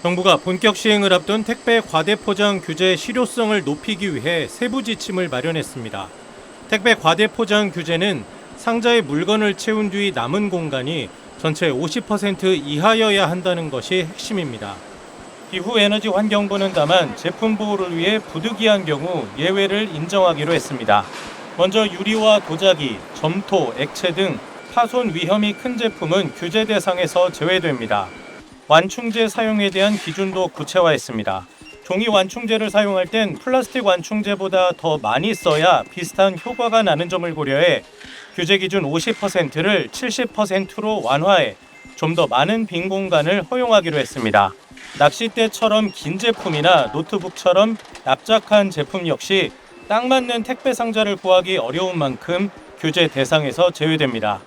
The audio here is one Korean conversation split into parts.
정부가 본격 시행을 앞둔 택배 과대포장 규제 실효성을 높이기 위해 세부 지침을 마련했습니다. 택배 과대포장 규제는 상자에 물건을 채운 뒤 남은 공간이 전체 50% 이하여야 한다는 것이 핵심입니다. 기후에너지환경부는 다만 제품 보호를 위해 부득이한 경우 예외를 인정하기로 했습니다. 먼저 유리와 도자기, 점토, 액체 등 파손 위험이 큰 제품은 규제 대상에서 제외됩니다. 완충제 사용에 대한 기준도 구체화했습니다. 종이 완충제를 사용할 땐 플라스틱 완충제보다 더 많이 써야 비슷한 효과가 나는 점을 고려해 규제 기준 50%를 70%로 완화해 좀 더 많은 빈 공간을 허용하기로 했습니다. 낚싯대처럼 긴 제품이나 노트북처럼 납작한 제품 역시 딱 맞는 택배 상자를 구하기 어려운 만큼 규제 대상에서 제외됩니다.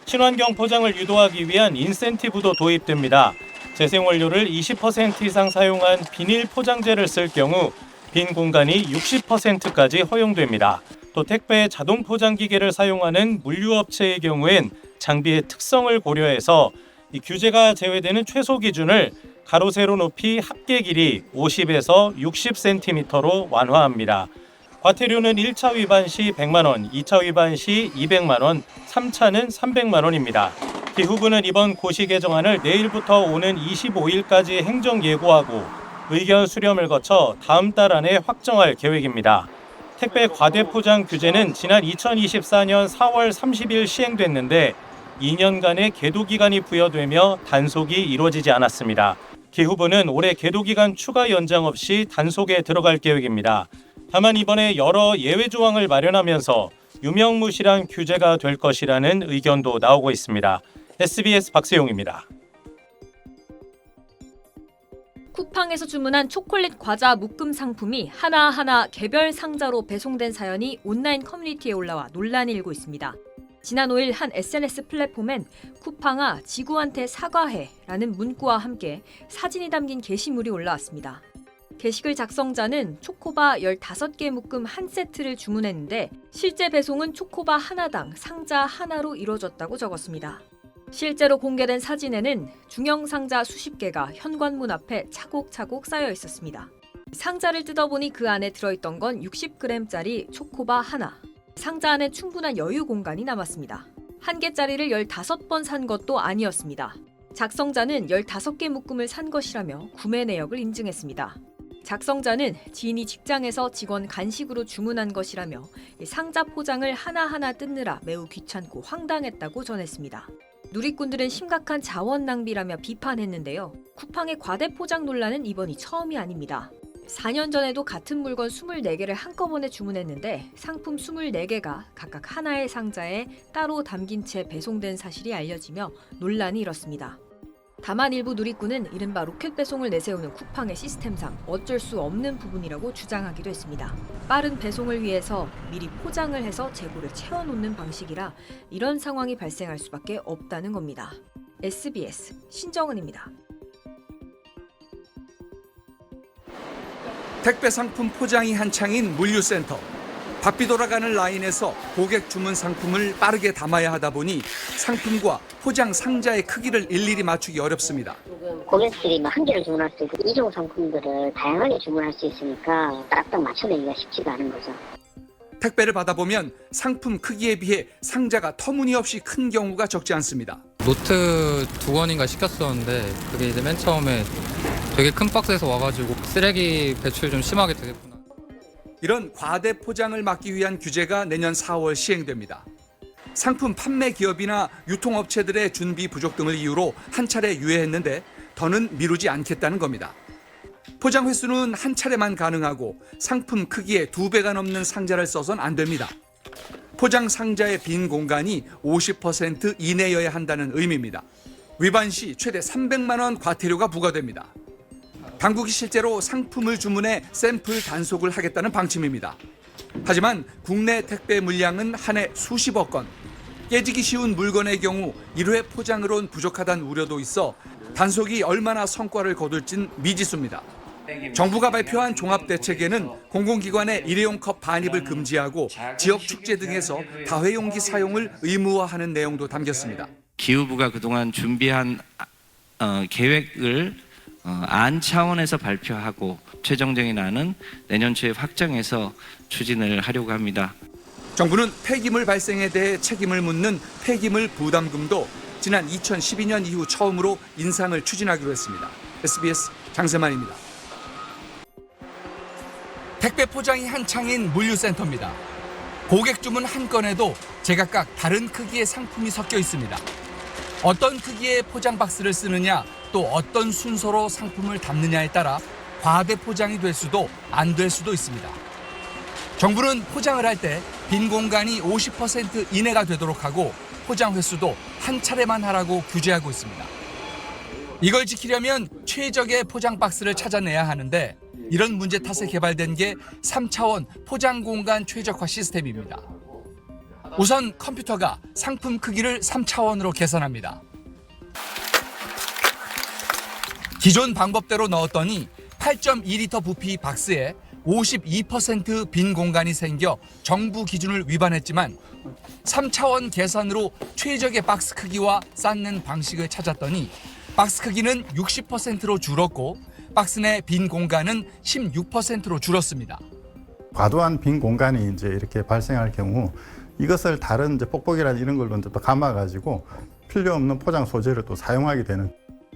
친환경 포장을 유도하기 위한 인센티브도 도입됩니다. 재생원료를 20% 이상 사용한 비닐 포장재를 쓸 경우 빈 공간이 60%까지 허용됩니다. 또 택배 자동 포장 기계를 사용하는 물류업체의 경우엔 장비의 특성을 고려해서 이 규제가 제외되는 최소 기준을 가로 세로 높이 합계 길이 50에서 60cm로 완화합니다. 과태료는 1차 위반 시 100만 원, 2차 위반 시 200만 원, 3차는 300만 원입니다. 기후부는 이번 고시 개정안을 내일부터 오는 25일까지 행정 예고하고 의견 수렴을 거쳐 다음 달 안에 확정할 계획입니다. 택배 과대포장 규제는 지난 2024년 4월 30일 시행됐는데 2년간의 계도 기간이 부여되며 단속이 이루어지지 않았습니다. 기후부는 올해 계도 기간 추가 연장 없이 단속에 들어갈 계획입니다. 다만 이번에 여러 예외 조항을 마련하면서 유명무실한 규제가 될 것이라는 의견도 나오고 있습니다. SBS 박세용입니다. 쿠팡에서 주문한 초콜릿 과자 묶음 상품이 하나하나 개별 상자로 배송된 사연이 온라인 커뮤니티에 올라와 논란이 일고 있습니다. 지난 5일 한 SNS 플랫폼엔 쿠팡아 지구한테 사과해라는 문구와 함께 사진이 담긴 게시물이 올라왔습니다. 게시글 작성자는 초코바 15개 묶음 한 세트를 주문했는데 실제 배송은 초코바 하나당 상자 하나로 이루어졌다고 적었습니다. 실제로 공개된 사진에는 중형 상자 수십 개가 현관문 앞에 차곡차곡 쌓여 있었습니다. 상자를 뜯어보니 그 안에 들어있던 건 60g짜리 초코바 하나. 상자 안에 충분한 여유 공간이 남았습니다. 한 개짜리를 15번 산 것도 아니었습니다. 작성자는 15개 묶음을 산 것이라며 구매 내역을 인증했습니다. 작성자는 지인이 직장에서 직원 간식으로 주문한 것이라며 상자 포장을 하나하나 뜯느라 매우 귀찮고 황당했다고 전했습니다. 누리꾼들은 심각한 자원 낭비라며 비판했는데요. 쿠팡의 과대 포장 논란은 이번이 처음이 아닙니다. 4년 전에도 같은 물건 24개를 한꺼번에 주문했는데 상품 24개가 각각 하나의 상자에 따로 담긴 채 배송된 사실이 알려지며 논란이 일었습니다. 다만 일부 누리꾼은 이른바 로켓 배송을 내세우는 쿠팡의 시스템상 어쩔 수 없는 부분이라고 주장하기도 했습니다. 빠른 배송을 위해서 미리 포장을 해서 재고를 채워놓는 방식이라 이런 상황이 발생할 수밖에 없다는 겁니다. SBS 신정은입니다. 택배 상품 포장이 한창인 물류센터. 바삐 돌아가는 라인에서 고객 주문 상품을 빠르게 담아야 하다 보니 상품과 포장 상자의 크기를 일일이 맞추기 어렵습니다. 고객들이 한 개를 주문할 수 있고 2종 상품들을 다양하게 주문할 수 있으니까 딱딱 맞춰내기가 쉽지가 않은 거죠. 택배를 받아보면 상품 크기에 비해 상자가 터무니없이 큰 경우가 적지 않습니다. 노트 2권인가 시켰었는데 그게 이제 맨 처음에 되게 큰 박스에서 와가지고 쓰레기 배출 좀 심하게 되겠구나. 이런 과대 포장을 막기 위한 규제가 내년 4월 시행됩니다. 상품 판매 기업이나 유통업체들의 준비 부족 등을 이유로 한 차례 유예했는데 더는 미루지 않겠다는 겁니다. 포장 횟수는 한 차례만 가능하고 상품 크기의 2배가 넘는 상자를 써선 안 됩니다. 포장 상자의 빈 공간이 50% 이내여야 한다는 의미입니다. 위반 시 최대 300만 원 과태료가 부과됩니다. 당국이 실제로 상품을 주문해 샘플 단속을 하겠다는 방침입니다. 하지만 국내 택배 물량은 한 해 수십억 건. 깨지기 쉬운 물건의 경우 1회 포장으론 부족하다는 우려도 있어 단속이 얼마나 성과를 거둘진 미지수입니다. 정부가 발표한 종합대책에는 공공기관의 일회용 컵 반입을 금지하고 지역 축제 등에서 다회용기 사용을 의무화하는 내용도 담겼습니다. 기후부가 그동안 준비한 계획을 안 차원에서 발표하고 최종적인 내년 초에 확정해서 추진을 하려고 합니다. 정부는 폐기물 발생에 대해 책임을 묻는 폐기물 부담금도 지난 2012년 이후 처음으로 인상을 추진하기로 했습니다. SBS 장세만입니다. 택배 포장이 한창인 물류센터입니다. 고객 주문 한 건에도 제각각 다른 크기의 상품이 섞여 있습니다. 어떤 크기의 포장 박스를 쓰느냐, 또 어떤 순서로 상품을 담느냐에 따라 과대 포장이 될 수도 안 될 수도 있습니다. 정부는 포장을 할 때 빈 공간이 50% 이내가 되도록 하고 포장 횟수도 한 차례만 하라고 규제하고 있습니다. 이걸 지키려면 최적의 포장 박스를 찾아내야 하는데 이런 문제 탓에 개발된 게 3차원 포장 공간 최적화 시스템입니다. 우선 컴퓨터가 상품 크기를 3차원으로 계산합니다. 기존 방법대로 넣었더니 8.2리터 부피 박스에 52% 빈 공간이 생겨 정부 기준을 위반했지만 3차원 계산으로 최적의 박스 크기와 쌓는 방식을 찾았더니 박스 크기는 60%로 줄었고 박스 내 빈 공간은 16%로 줄었습니다. 과도한 빈 공간이 이제 이렇게 발생할 경우 이것을 다른 이제 뽁뽁이나 이런 걸로 이제 또 감아가지고 필요 없는 포장 소재를 또 사용하게 되는.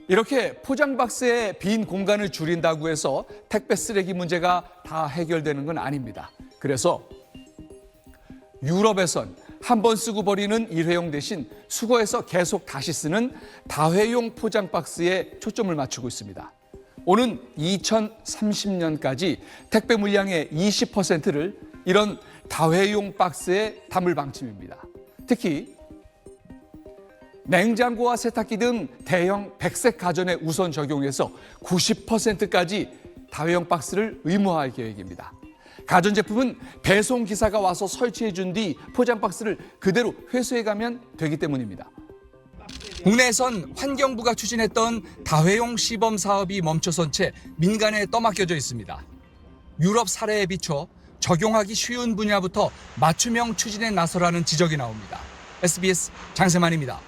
이렇게 포장 박스의 빈 공간을 줄인다고 해서 택배 쓰레기 문제가 다 해결되는 건 아닙니다. 그래서 유럽에선 한 번 쓰고 버리는 일회용 대신 수거해서 계속 다시 쓰는 다회용 포장 박스에 초점을 맞추고 있습니다. 오는 2030년까지 택배 물량의 20%를 이런 다회용 박스에 담을 방침입니다. 특히 냉장고와 세탁기 등 대형 백색 가전에 우선 적용해서 90%까지 다회용 박스를 의무화할 계획입니다. 가전제품은 배송기사가 와서 설치해 준 뒤 포장 박스를 그대로 회수해 가면 되기 때문입니다. 국내에선 환경부가 추진했던 다회용 시범 사업이 멈춰선 채 민간에 떠맡겨져 있습니다. 유럽 사례에 비춰 적용하기 쉬운 분야부터 맞춤형 추진에 나서라는 지적이 나옵니다. SBS 장세만입니다.